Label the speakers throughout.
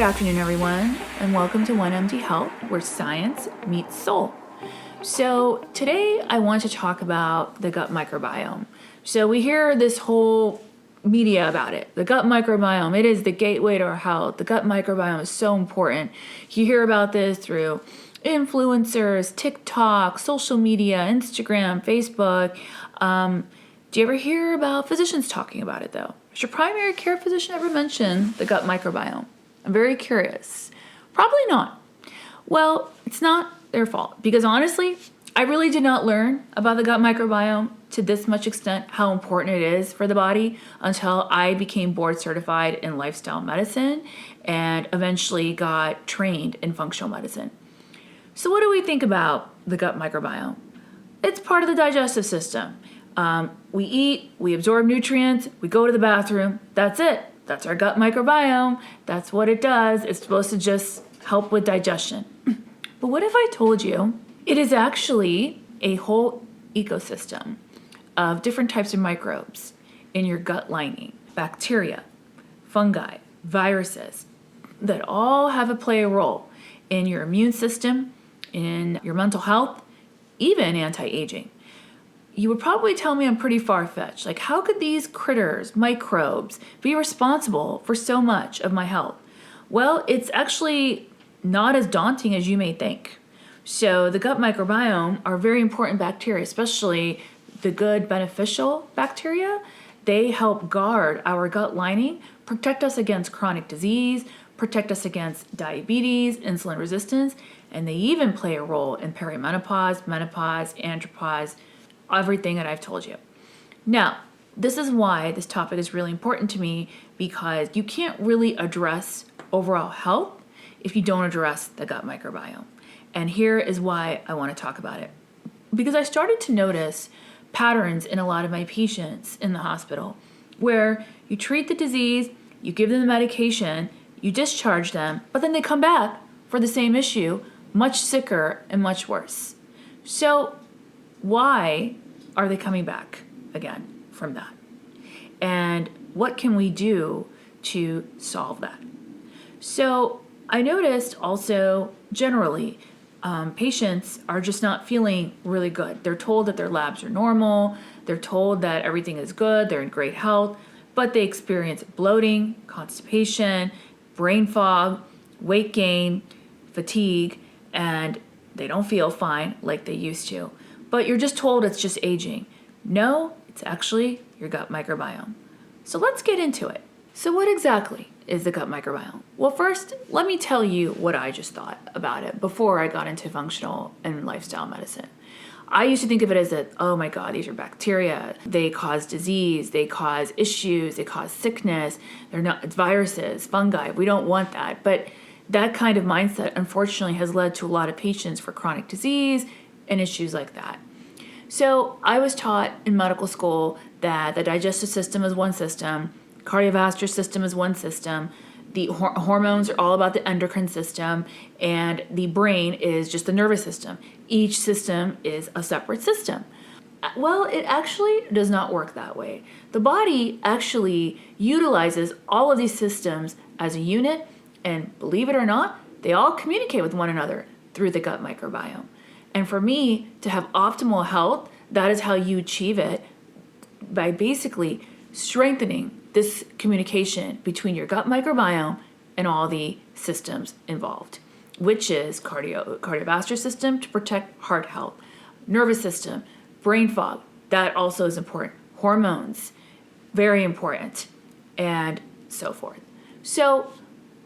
Speaker 1: Good afternoon, everyone, and welcome to OneMDHealth, where science meets soul. So today I want to talk about the gut microbiome. So we hear this whole media about it. The gut microbiome, it is the gateway to our health. The gut microbiome is so important. You hear about this through influencers, TikTok, social media, Instagram, Facebook. Do you ever hear about physicians talking about it though? Has your primary care physician ever mentioned the gut microbiome? I'm very curious. Probably not. Well, it's not their fault because honestly, I really did not learn about the gut microbiome to this much extent, how important it is for the body, until I became board certified in lifestyle medicine and eventually got trained in functional medicine. So what do we think about the gut microbiome? It's part of the digestive system. We eat, we absorb nutrients, we go to the bathroom, that's it. That's our gut microbiome. That's what it does. It's supposed to just help with digestion. But what if I told you it is actually a whole ecosystem of different types of microbes in your gut lining, bacteria, fungi, viruses, that all have play a role in your immune system, in your mental health, even anti-aging. You would probably tell me I'm pretty far-fetched. Like, how could these critters, microbes, be responsible for so much of my health? Well, it's actually not as daunting as you may think. So the gut microbiome are very important bacteria, especially the good beneficial bacteria. They help guard our gut lining, protect us against chronic disease, protect us against diabetes, insulin resistance, and they even play a role in perimenopause, menopause, andropause, everything that I've told you. Now, this is why this topic is really important to me, because you can't really address overall health if you don't address the gut microbiome. And here is why I want to talk about it. Because I started to notice patterns in a lot of my patients in the hospital where you treat the disease, you give them the medication, you discharge them, but then they come back for the same issue, much sicker and much worse. So why are they coming back again from that? And what can we do to solve that? So I noticed also generally patients are just not feeling really good. They're told that their labs are normal. They're told that everything is good. They're in great health, but they experience bloating, constipation, brain fog, weight gain, fatigue, and they don't feel fine like they used to. But you're just told it's just aging. No, it's actually your gut microbiome. So let's get into it. So what exactly is the gut microbiome? Well, first, let me tell you what I just thought about it before I got into functional and lifestyle medicine. I used to think of it as that, oh my God, these are bacteria. They cause disease, they cause issues, they cause sickness. It's viruses, fungi. We don't want that. But that kind of mindset, unfortunately, has led to a lot of patients for chronic disease and issues like that. So I was taught in medical school that the digestive system is one system, cardiovascular system is one system, the hormones are all about the endocrine system, and the brain is just the nervous system. Each system is a separate system. Well, it actually does not work that way. The body actually utilizes all of these systems as a unit, and believe it or not, they all communicate with one another through the gut microbiome. And for me to have optimal health, that is how you achieve it, by basically strengthening this communication between your gut microbiome and all the systems involved, which is cardiovascular system to protect heart health, nervous system, brain fog, that also is important, hormones, very important, and so forth. So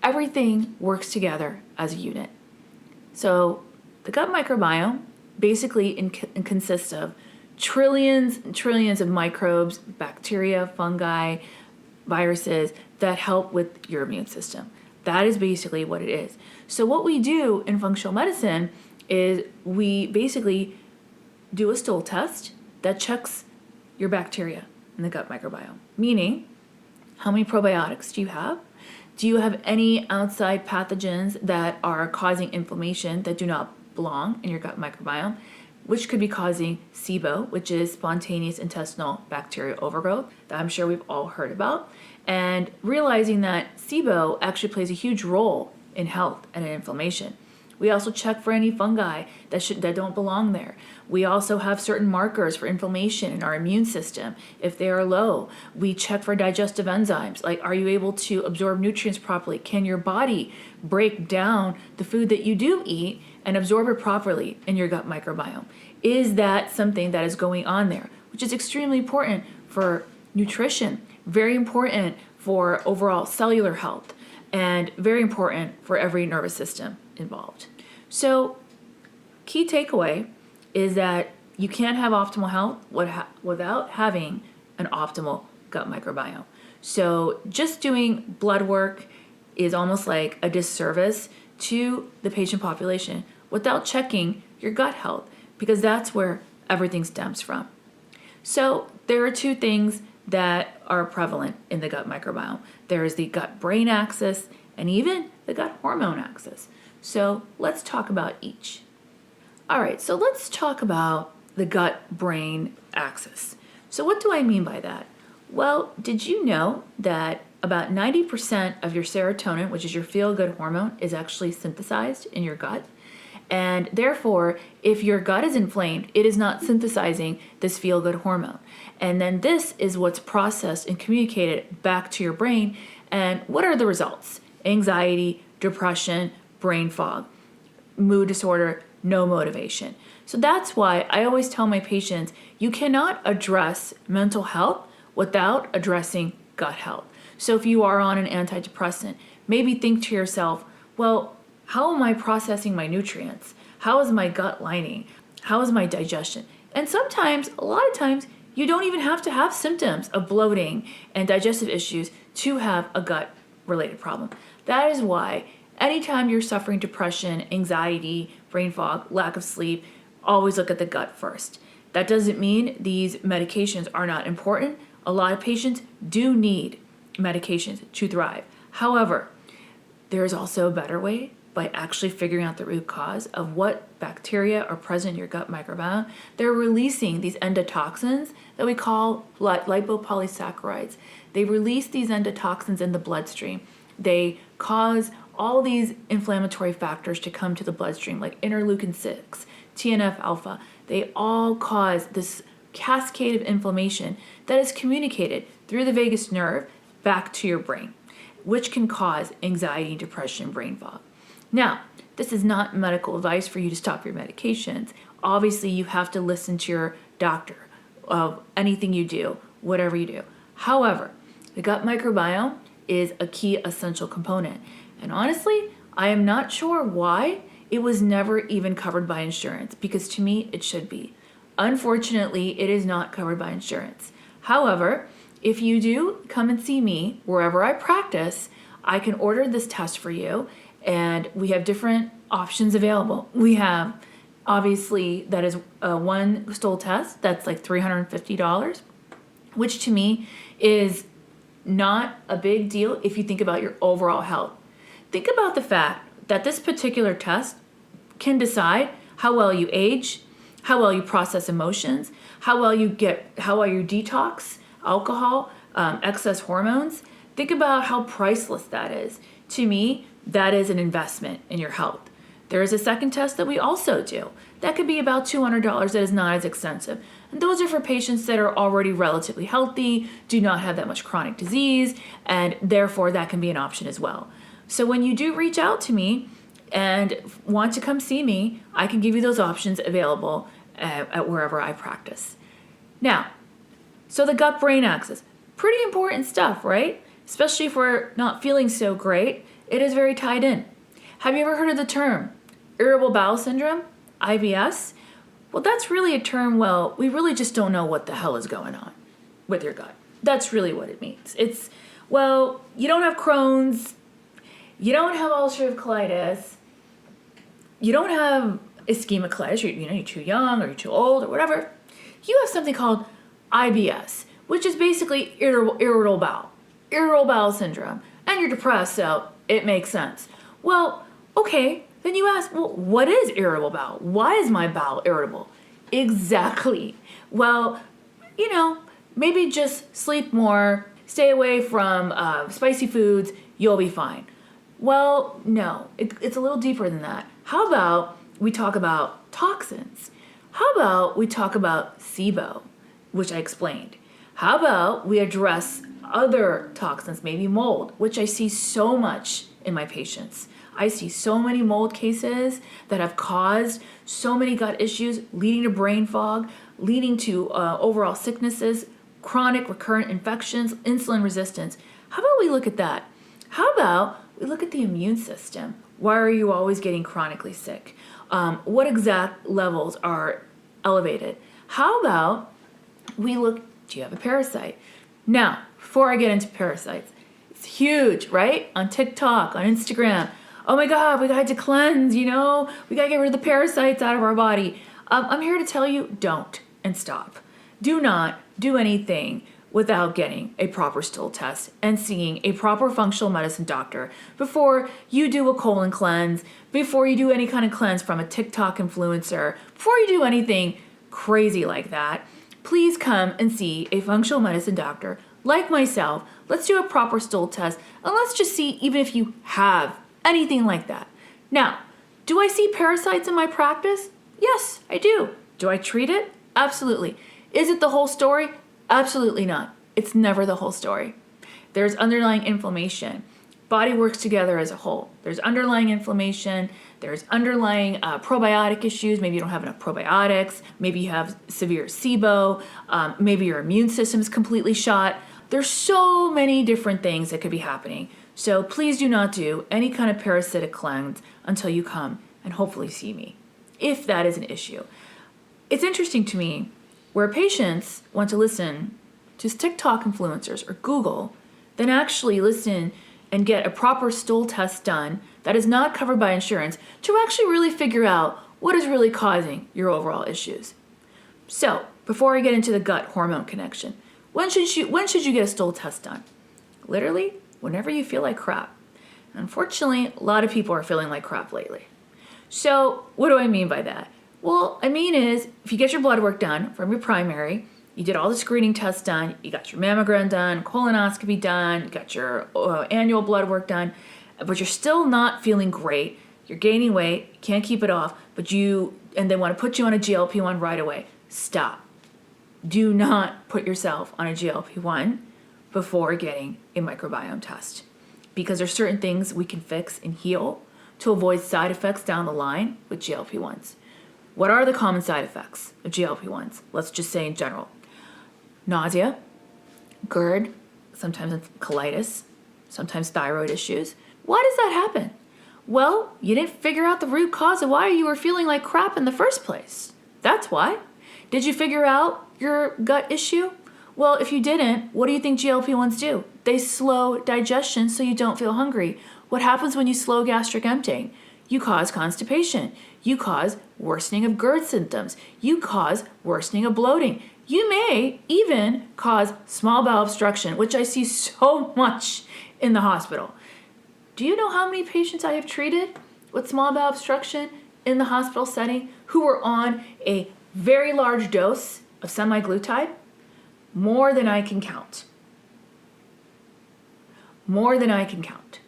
Speaker 1: everything works together as a unit. So the gut microbiome basically consists of trillions and trillions of microbes, bacteria, fungi, viruses that help with your immune system. That is basically what it is. So what we do in functional medicine is we basically do a stool test that checks your bacteria in the gut microbiome, meaning how many probiotics do you have? Do you have any outside pathogens that are causing inflammation that do not belong in your gut microbiome? which could be causing SIBO, which is spontaneous intestinal bacterial overgrowth, that I'm sure we've all heard about. And realizing that SIBO actually plays a huge role in health and in inflammation. We also check for any fungi that don't belong there. We also have certain markers for inflammation in our immune system. If they are low, we check for digestive enzymes. Like, are you able to absorb nutrients properly? Can your body break down the food that you do eat and absorb it properly in your gut microbiome? Is that something that is going on there? Which is extremely important for nutrition, very important for overall cellular health, and very important for every nervous system involved. So, key takeaway is that you can't have optimal health without having an optimal gut microbiome. So, just doing blood work is almost like a disservice to the patient population without checking your gut health, because that's where everything stems from. So, there are two things that are prevalent in the gut microbiome. There is the gut-brain axis and even the gut hormone axis. So let's talk about each. All right, so let's talk about the gut-brain axis. So what do I mean by that? Well, did you know that about 90% of your serotonin, which is your feel-good hormone, is actually synthesized in your gut? And therefore, if your gut is inflamed, it is not synthesizing this feel-good hormone. And then this is what's processed and communicated back to your brain. And what are the results? Anxiety, depression, brain fog, mood disorder, no motivation. So that's why I always tell my patients, you cannot address mental health without addressing gut health. So if you are on an antidepressant, maybe think to yourself, well, how am I processing my nutrients? How is my gut lining? How is my digestion? And sometimes, a lot of times, you don't even have to have symptoms of bloating and digestive issues to have a gut-related problem. That is why anytime you're suffering depression, anxiety, brain fog, lack of sleep, always look at the gut first. That doesn't mean these medications are not important. A lot of patients do need medications to thrive. However, there is also a better way by actually figuring out the root cause of what bacteria are present in your gut microbiome. They're releasing these endotoxins that we call lipopolysaccharides. They release these endotoxins in the bloodstream. They cause all these inflammatory factors to come to the bloodstream, like interleukin-6, TNF-alpha. They all cause this cascade of inflammation that is communicated through the vagus nerve back to your brain, which can cause anxiety, depression, brain fog. Now, this is not medical advice for you to stop your medications. Obviously, you have to listen to your doctor of anything you do, whatever you do. However, the gut microbiome is a key essential component. And honestly, I am not sure why it was never even covered by insurance, because to me, it should be. Unfortunately, it is not covered by insurance. However, if you do come and see me wherever I practice, I can order this test for you, and we have different options available. We have, obviously, that is one stool test that's like $350, which to me is not a big deal if you think about your overall health. Think about the fact that this particular test can decide how well you age, how well you process emotions, how well you detox alcohol, excess hormones. Think about how priceless that is. To me, that is an investment in your health. There is a second test that we also do. That could be about $200. That is not as expensive. And those are for patients that are already relatively healthy, do not have that much chronic disease, and therefore that can be an option as well. So when you do reach out to me and want to come see me, I can give you those options available at wherever I practice. Now, so the gut-brain axis, pretty important stuff, right? Especially if we're not feeling so great, it is very tied in. Have you ever heard of the term irritable bowel syndrome, IBS? Well, that's really a term, we really just don't know what the hell is going on with your gut. That's really what it means. It's, you don't have Crohn's, you don't have ulcerative colitis, you don't have ischemic colitis, you're too young or you're too old or whatever. You have something called IBS, which is basically irritable bowel syndrome, and you're depressed, so it makes sense. Well, okay, then you ask, what is irritable bowel? Why is my bowel irritable? Exactly. Well, maybe just sleep more, stay away from spicy foods, you'll be fine. Well, no, it's a little deeper than that. How about we talk about toxins? How about we talk about SIBO, which I explained? How about we address other toxins, maybe mold, which I see so much in my patients. I see so many mold cases that have caused so many gut issues, leading to brain fog, leading to overall sicknesses, chronic recurrent infections, insulin resistance. How about we look at that? How about we look at the immune system? Why are you always getting chronically sick? What exact levels are elevated? How about we look, do you have a parasite? Now, before I get into parasites, it's huge, right? On TikTok, on Instagram. Oh my God, we got to cleanse, we got to get rid of the parasites out of our body. I'm here to tell you, don't and stop. Do not do anything without getting a proper stool test and seeing a proper functional medicine doctor before you do a colon cleanse, before you do any kind of cleanse from a TikTok influencer, before you do anything crazy like that. Please come and see a functional medicine doctor like myself. Let's do a proper stool test and let's just see even if you have anything like that. Now, do I see parasites in my practice? Yes, I do. Do I treat it? Absolutely. Is it the whole story? Absolutely not. It's never the whole story. There's underlying inflammation. Body works together as a whole. There's underlying inflammation. There's underlying probiotic issues. Maybe you don't have enough probiotics. Maybe you have severe SIBO. Maybe your immune system is completely shot. There's so many different things that could be happening. So please do not do any kind of parasitic cleanse until you come and hopefully see me, if that is an issue. It's interesting to me where patients want to listen to TikTok influencers or Google, then actually listen and get a proper stool test done that is not covered by insurance to actually really figure out what is really causing your overall issues. So, before I get into the gut hormone connection, when should you get a stool test done? Literally, whenever you feel like crap. Unfortunately, a lot of people are feeling like crap lately. So, what do I mean by that? Well, I mean is, if you get your blood work done from your primary, you did all the screening tests done, you got your mammogram done, colonoscopy done, you got your annual blood work done, but you're still not feeling great, you're gaining weight, you can't keep it off, and they want to put you on a GLP-1 right away. Stop. Do not put yourself on a GLP-1 before getting a microbiome test, because there's certain things we can fix and heal to avoid side effects down the line with GLP-1s. What are the common side effects of GLP-1s? Let's just say in general. Nausea, GERD, sometimes colitis, sometimes thyroid issues. Why does that happen? Well, you didn't figure out the root cause of why you were feeling like crap in the first place. That's why. Did you figure out your gut issue? Well, if you didn't, what do you think GLP-1s do? They slow digestion so you don't feel hungry. What happens when you slow gastric emptying? You cause constipation. You cause worsening of GERD symptoms. You cause worsening of bloating. You may even cause small bowel obstruction, which I see so much in the hospital. Do you know how many patients I have treated with small bowel obstruction in the hospital setting who were on a very large dose of semaglutide? More than I can count. More than I can count.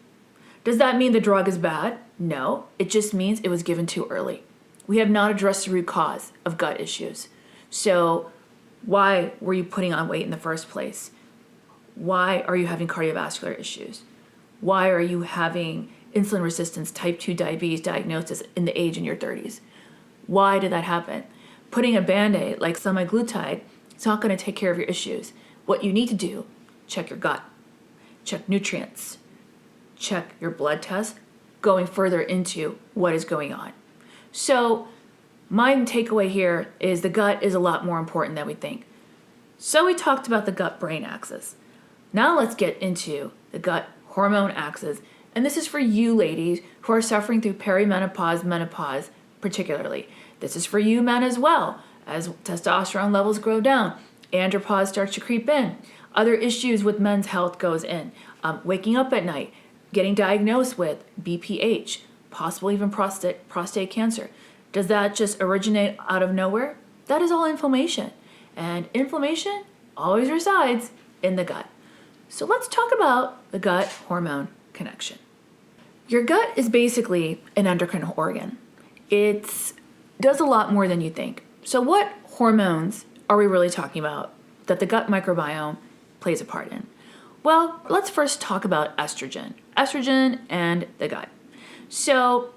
Speaker 1: Does that mean the drug is bad? No, it just means it was given too early. We have not addressed the root cause of gut issues. So why were you putting on weight in the first place? Why are you having cardiovascular issues? Why are you having insulin resistance, type 2 diabetes diagnosis in the age in your 30s? Why did that happen? Putting a Band-Aid like semaglutide, it's not going to take care of your issues. What you need to do, check your gut, check nutrients, check your blood test, going further into what is going on. So my takeaway here is the gut is a lot more important than we think. So we talked about the gut-brain axis. Now let's get into the gut hormone axis. And this is for you ladies who are suffering through perimenopause, menopause particularly. This is for you men as well. As testosterone levels go down, andropause starts to creep in. Other issues with men's health goes in. Waking up at night, getting diagnosed with BPH, possibly even prostate cancer. Does that just originate out of nowhere? That is all inflammation. And inflammation always resides in the gut. So let's talk about the gut hormone connection. Your gut is basically an endocrine organ. It does a lot more than you think. So what hormones are we really talking about that the gut microbiome plays a part in? Well, let's first talk about estrogen. Estrogen and the gut. So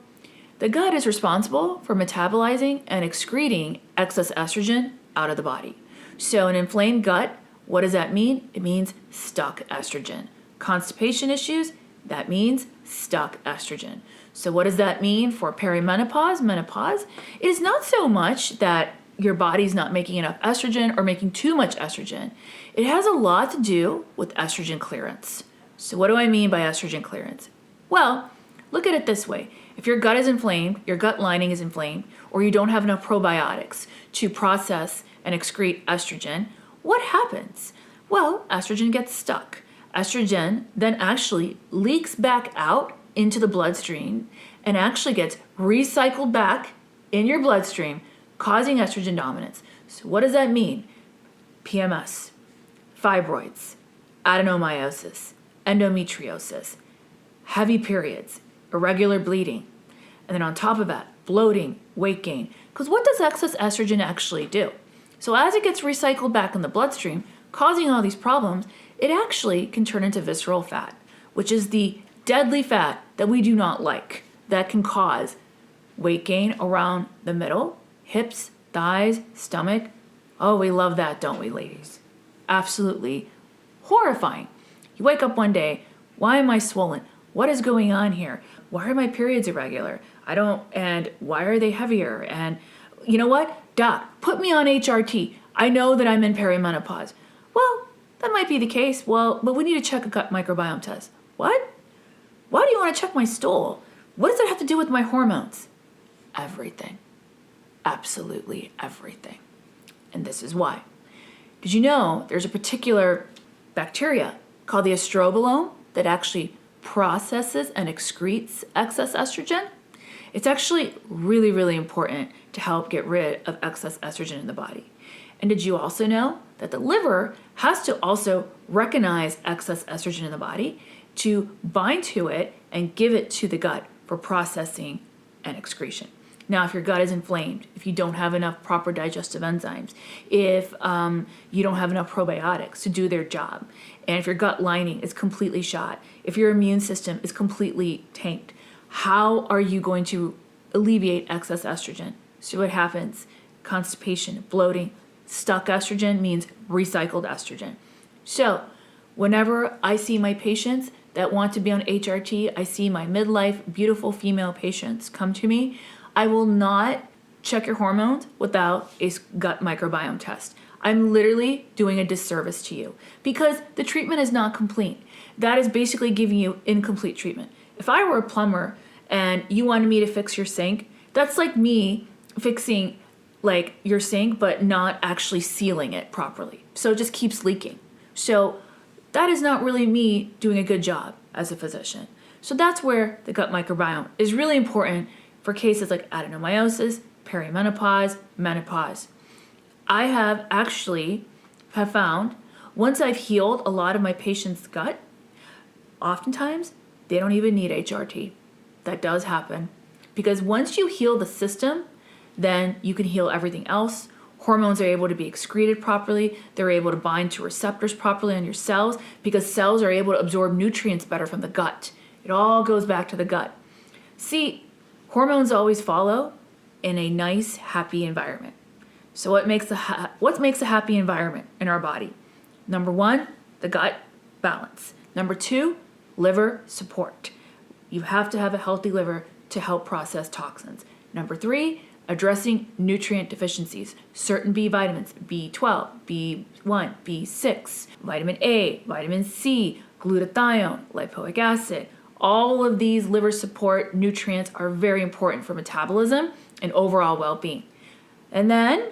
Speaker 1: the gut is responsible for metabolizing and excreting excess estrogen out of the body. So an inflamed gut, what does that mean? It means stuck estrogen. Constipation issues, that means stuck estrogen. So what does that mean for perimenopause, menopause? It is not so much that your body's not making enough estrogen or making too much estrogen. It has a lot to do with estrogen clearance. So what do I mean by estrogen clearance? Well, look at it this way. If your gut is inflamed, your gut lining is inflamed, or you don't have enough probiotics to process and excrete estrogen, what happens? Well, estrogen gets stuck. Estrogen then actually leaks back out into the bloodstream and actually gets recycled back in your bloodstream, causing estrogen dominance. So what does that mean? PMS, fibroids, adenomyosis, endometriosis, heavy periods, irregular bleeding, and then on top of that, bloating, weight gain. Because what does excess estrogen actually do? So as it gets recycled back in the bloodstream, causing all these problems, it actually can turn into visceral fat, which is the deadly fat that we do not like, that can cause weight gain around the middle, hips, thighs, stomach. Oh, we love that, don't we, ladies? Absolutely horrifying. You wake up one day, why am I swollen? What is going on here? Why are my periods irregular? And why are they heavier? And you know what? Doc, put me on HRT. I know that I'm in perimenopause. Well, that might be the case. Well, but we need to check a gut microbiome test. What? Why do you want to check my stool? What does that have to do with my hormones? Everything. Absolutely everything. And this is why. Did you know there's a particular bacteria called the estrobolome that actually processes and excretes excess estrogen? It's actually really, really important to help get rid of excess estrogen in the body. And did you also know that the liver has to also recognize excess estrogen in the body to bind to it and give it to the gut for processing and excretion? Now, if your gut is inflamed, if you don't have enough proper digestive enzymes, if you don't have enough probiotics to do their job, and if your gut lining is completely shot, if your immune system is completely tanked, how are you going to alleviate excess estrogen? So what happens? Constipation, bloating, stuck estrogen means recycled estrogen. So whenever I see my patients that want to be on HRT, I see my midlife, beautiful female patients come to me, I will not check your hormones without a gut microbiome test. I'm literally doing a disservice to you because the treatment is not complete. That is basically giving you incomplete treatment. If I were a plumber and you wanted me to fix your sink, that's like me fixing like your sink but not actually sealing it properly. So it just keeps leaking. So that is not really me doing a good job as a physician. So that's where the gut microbiome is really important for cases like adenomyosis, perimenopause, menopause. I have found once I've healed a lot of my patients' gut, oftentimes they don't even need HRT. That does happen because once you heal the system, then you can heal everything else. Hormones are able to be excreted properly. They're able to bind to receptors properly on your cells because cells are able to absorb nutrients better from the gut. It all goes back to the gut. See, hormones always follow in a nice, happy environment. So what makes a happy environment in our body? Number one, the gut balance. Number two, liver support. You have to have a healthy liver to help process toxins. Number three, addressing nutrient deficiencies. Certain B vitamins, B12, B1, B6, vitamin A, vitamin C, glutathione, lipoic acid. All of these liver support nutrients are very important for metabolism and overall well-being. And then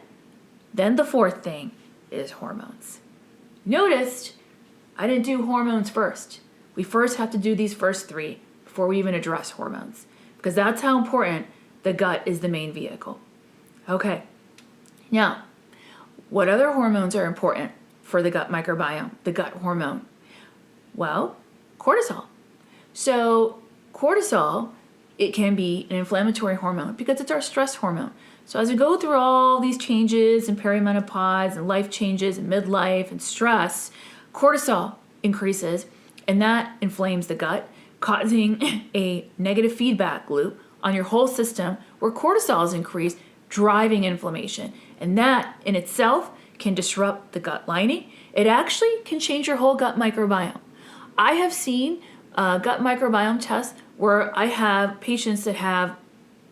Speaker 1: the fourth thing is hormones. Noticed I didn't do hormones first. We first have to do these first three before we even address hormones because that's how important the gut is the main vehicle. Okay, now What other hormones are important for the gut microbiome, the gut hormone? Well, cortisol. So cortisol, it can be an inflammatory hormone because it's our stress hormone. So as we go through all these changes and perimenopause and life changes and midlife and stress, cortisol increases and that inflames the gut, causing a negative feedback loop on your whole system where cortisol is increased, driving inflammation. And that in itself can disrupt the gut lining. It actually can change your whole gut microbiome. I have seen gut microbiome tests where I have patients that have,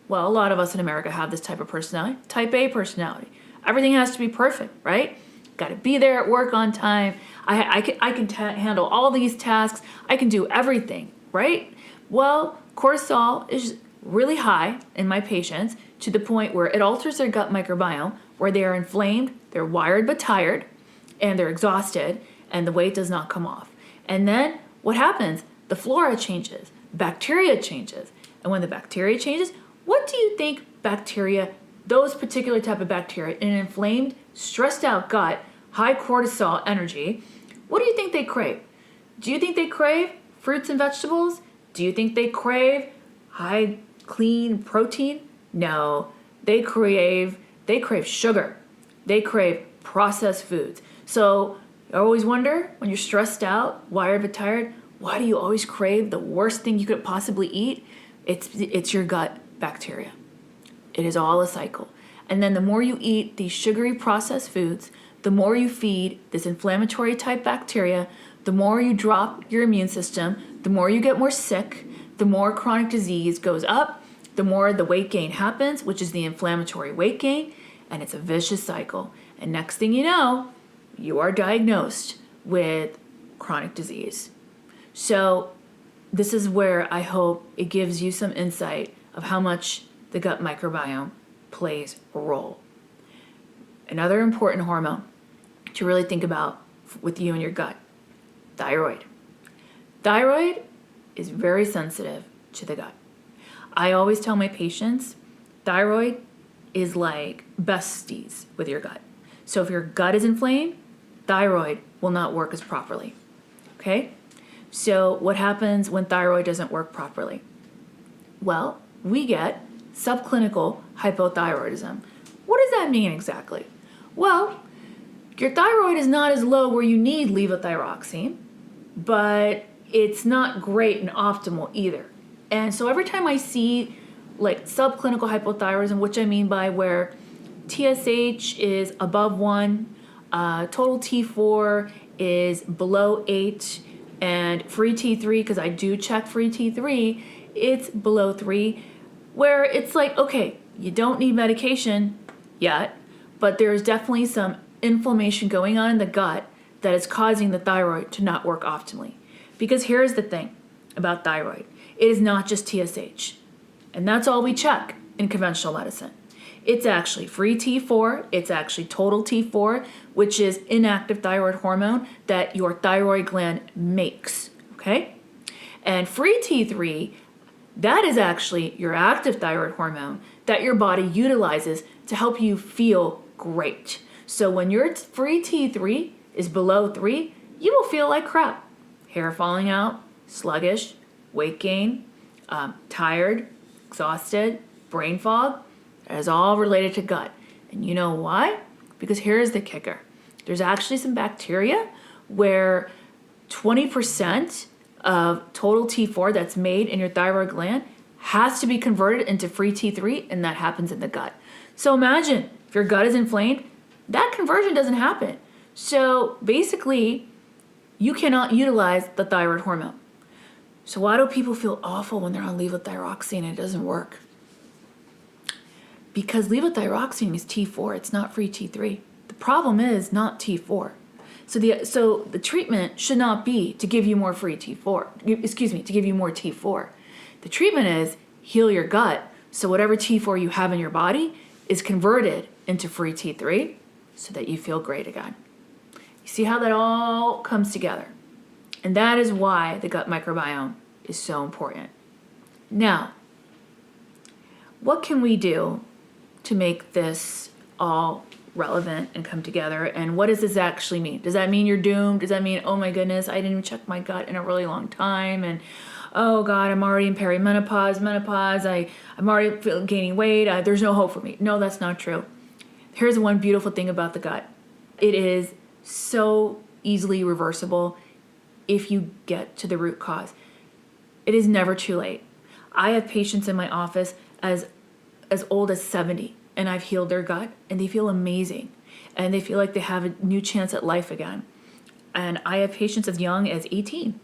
Speaker 1: well, a lot of us in America have this type of personality, type A personality. Everything has to be perfect, right? Got to be there at work on time. I can handle all these tasks. I can do everything, right? Well, cortisol is really high in my patients to the point where it alters their gut microbiome, where they are inflamed, they're wired but tired, and they're exhausted, and the weight does not come off. And then what happens? The flora changes, bacteria changes. And when the bacteria changes, what do you think bacteria, those particular type of bacteria, in an inflamed, stressed out gut, high cortisol energy, what do you think they crave? Do you think they crave fruits and vegetables? Do you think they crave high, clean protein? No, they crave sugar. They crave processed foods. So I always wonder, when you're stressed out, wired but tired, why do you always crave the worst thing you could possibly eat? It's your gut bacteria. It is all a cycle. And then the more you eat these sugary processed foods, the more you feed this inflammatory type bacteria, the more you drop your immune system, the more you get more sick, the more chronic disease goes up, the more the weight gain happens, which is the inflammatory weight gain, and it's a vicious cycle. And next thing you know, you are diagnosed with chronic disease. So this is where I hope it gives you some insight of how much the gut microbiome plays a role. Another important hormone to really think about with you and your gut, thyroid. Thyroid is very sensitive to the gut. I always tell my patients, thyroid is like besties with your gut. So if your gut is inflamed, thyroid will not work as properly. Okay? So what happens when thyroid doesn't work properly? Well, we get subclinical hypothyroidism. What does that mean exactly? Well, your thyroid is not as low where you need levothyroxine, but it's not great and optimal either. And so every time I see like subclinical hypothyroidism, which I mean by where TSH is above 1, total T4 is below 8, and free T3, because I do check free T3, it's below 3, where it's like, okay, you don't need medication yet, but there's definitely some inflammation going on in the gut that is causing the thyroid to not work optimally. Because here's the thing about thyroid. It is not just TSH. And that's all we check in conventional medicine. It's actually free T4, it's actually total T4, which is inactive thyroid hormone that your thyroid gland makes, okay? And free T3, that is actually your active thyroid hormone that your body utilizes to help you feel great. So when your free T3 is below 3, you will feel like crap. Hair falling out, sluggish, weight gain, tired, exhausted, brain fog. That is all related to gut. And you know why? Because here's the kicker. There's actually some bacteria where 20% of total T4 that's made in your thyroid gland has to be converted into free T3, and that happens in the gut. So imagine if your gut is inflamed, that conversion doesn't happen. So basically, you cannot utilize the thyroid hormone. So why do people feel awful when they're on levothyroxine and it doesn't work? Because levothyroxine is T4, it's not free T3. The problem is not T4. So the treatment should not be to give you more free T4, to give you more T4. The treatment is heal your gut so whatever T4 you have in your body is converted into free T3 so that you feel great again. You see how that all comes together? And that is why the gut microbiome is so important. Now, what can we do to make this all relevant and come together. And what does this actually mean? Does that mean you're doomed? Does that mean, oh my goodness, I didn't even check my gut in a really long time, and oh God, I'm already in menopause, I'm already gaining weight, there's no hope for me. No, that's not true. Here's one beautiful thing about the gut. It is so easily reversible if you get to the root cause. It is never too late. I have patients in my office as old as 70, and I've healed their gut, and they feel amazing, and they feel like they have a new chance at life again. And I have patients as young as 18,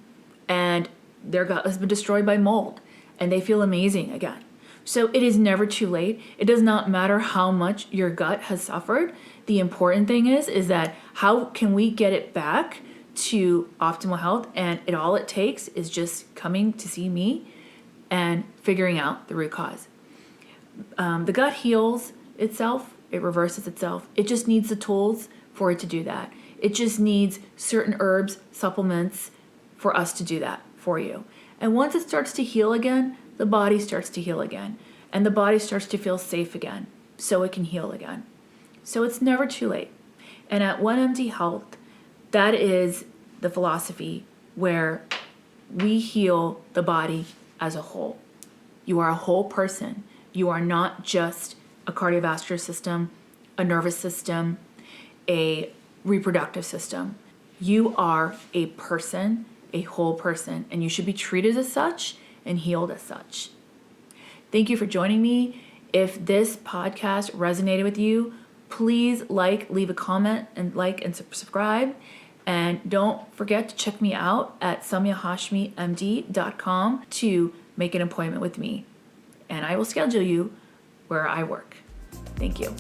Speaker 1: and their gut has been destroyed by mold, and they feel amazing again. So it is never too late. It does not matter how much your gut has suffered. The important thing is that how can we get it back to optimal health? And all it takes is just coming to see me and figuring out the root cause. The gut heals itself. It reverses itself. It just needs the tools for it to do that. It just needs certain herbs, supplements for us to do that for you. And once it starts to heal again, the body starts to heal again, and the body starts to feel safe again, so it can heal again. So it's never too late. And at OneMDHealth, that is the philosophy where we heal the body as a whole. You are a whole person. You are not just a cardiovascular system, a nervous system, a reproductive system. You are a person, a whole person, and you should be treated as such and healed as such. Thank you for joining me. If this podcast resonated with you, please leave a comment, and subscribe. And don't forget to check me out at SamiyaHashmiMD.com to make an appointment with me. And I will schedule you where I work. Thank you.